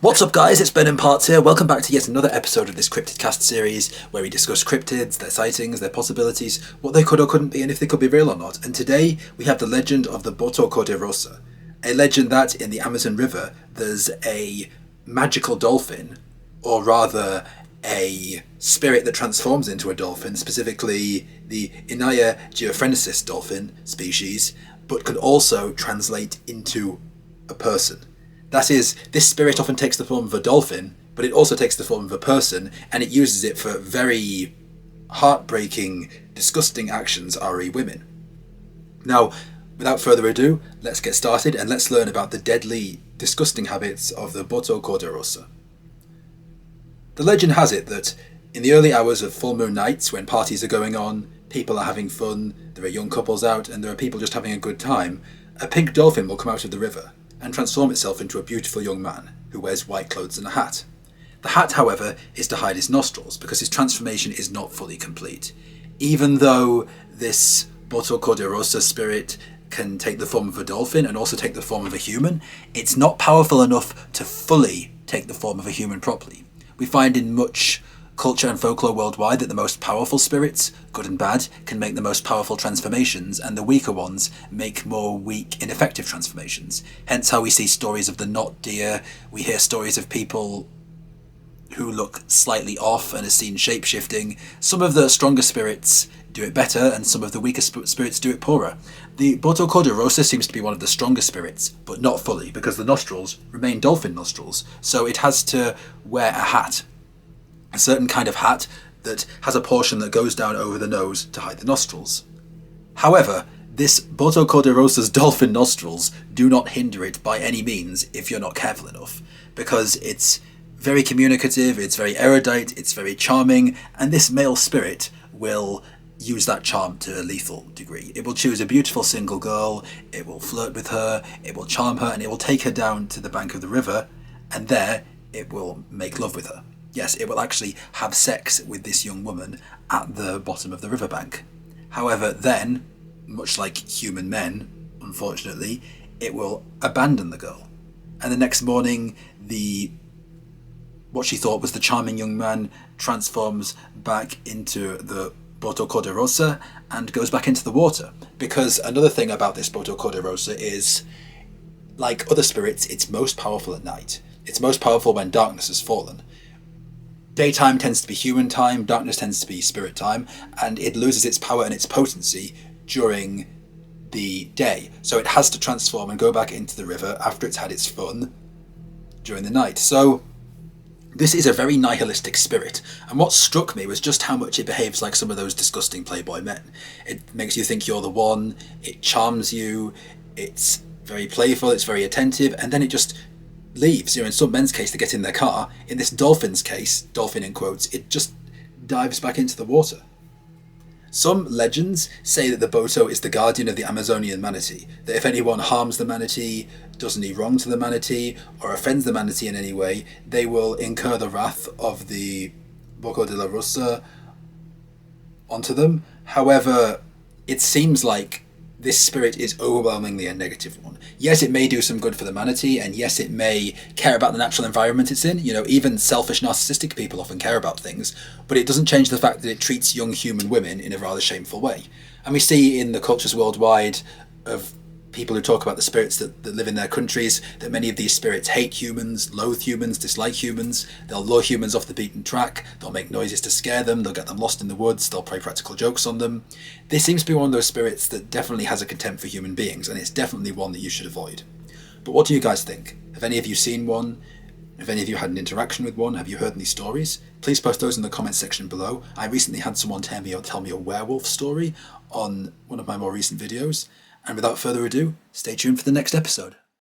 What's up guys, it's Ben in Parts here. Welcome back to yet another episode of this Cryptid cast series where we discuss cryptids, their sightings, their possibilities, what they could or couldn't be and if they could be real or not. And today we have the legend of the Boto Cor De Rosa. A legend that in the Amazon River there's a magical dolphin, or rather a spirit that transforms into a dolphin, specifically the Inaya geophrenesis dolphin species, but can also translate into a person. That is, this spirit often takes the form of a dolphin, but it also takes the form of a person, and it uses it for very heartbreaking, disgusting actions, re women. Now, without further ado, let's get started and let's learn about the deadly, disgusting habits of the Boto Cor De Rosa. The legend has it that in the early hours of full moon nights, when parties are going on, people are having fun, there are young couples out, and there are people just having a good time, a pink dolphin will come out of the river and transform itself into a beautiful young man who wears white clothes and a hat. The hat, however, is to hide his nostrils because his transformation is not fully complete. Even though this Boto Cor De Rosa spirit can take the form of a dolphin and also take the form of a human, it's not powerful enough to fully take the form of a human properly. We find in much culture and folklore worldwide that the most powerful spirits, good and bad, can make the most powerful transformations, and the weaker ones make more weak, ineffective transformations. Hence how we see stories of the not deer, we hear stories of people who look slightly off and are seen shape-shifting. Some of the stronger spirits do it better, and some of the weaker spirits do it poorer. The Boto Cor De Rosa seems to be one of the stronger spirits, but not fully, because the nostrils remain dolphin nostrils, so it has to wear a hat. A certain kind of hat that has a portion that goes down over the nose to hide the nostrils. However, this Boto Cor De Rosa's dolphin nostrils do not hinder it by any means if you're not careful enough, because it's very communicative, it's very erudite, it's very charming, and this male spirit will use that charm to a lethal degree. It will choose a beautiful single girl, it will flirt with her, it will charm her, and it will take her down to the bank of the river, and there it will make love with her. Yes, it will actually have sex with this young woman at the bottom of the riverbank. However, then, much like human men, unfortunately, it will abandon the girl. And the next morning, what she thought was the charming young man transforms back into the Boto Cor De Rosa and goes back into the water. Because another thing about this Boto Cor De Rosa is, like other spirits, it's most powerful at night. It's most powerful when darkness has fallen. Daytime tends to be human time, darkness tends to be spirit time, and it loses its power and its potency during the day. So it has to transform and go back into the river after it's had its fun during the night. So this is a very nihilistic spirit, and what struck me was just how much it behaves like some of those disgusting playboy men. It makes you think you're the one, it charms you, it's very playful, it's very attentive, and then it just leaves. In some men's case they get in their car. In this dolphin's case, dolphin in quotes, it just dives back into the water. Some legends say that the Boto is the guardian of the Amazonian manatee, that if anyone harms the manatee, does any wrong to the manatee, or offends the manatee in any way, they will incur the wrath of the Boto de la Rosa onto them. However, it seems like this spirit is overwhelmingly a negative one. Yes, it may do some good for the manatee, and yes, it may care about the natural environment it's in. Even selfish, narcissistic people often care about things, but it doesn't change the fact that it treats young human women in a rather shameful way. And we see in the cultures worldwide of people who talk about the spirits that live in their countries, that many of these spirits hate humans, loathe humans, dislike humans. They'll lure humans off the beaten track, they'll make noises to scare them, they'll get them lost in the woods, they'll play practical jokes on them. This seems to be one of those spirits that definitely has a contempt for human beings, and it's definitely one that you should avoid. But what do you guys think? Have any of you seen one? Have any of you had an interaction with one? Have you heard any stories? Please post those in the comments section below. I recently had someone tell me a werewolf story on one of my more recent videos. And without further ado, stay tuned for the next episode.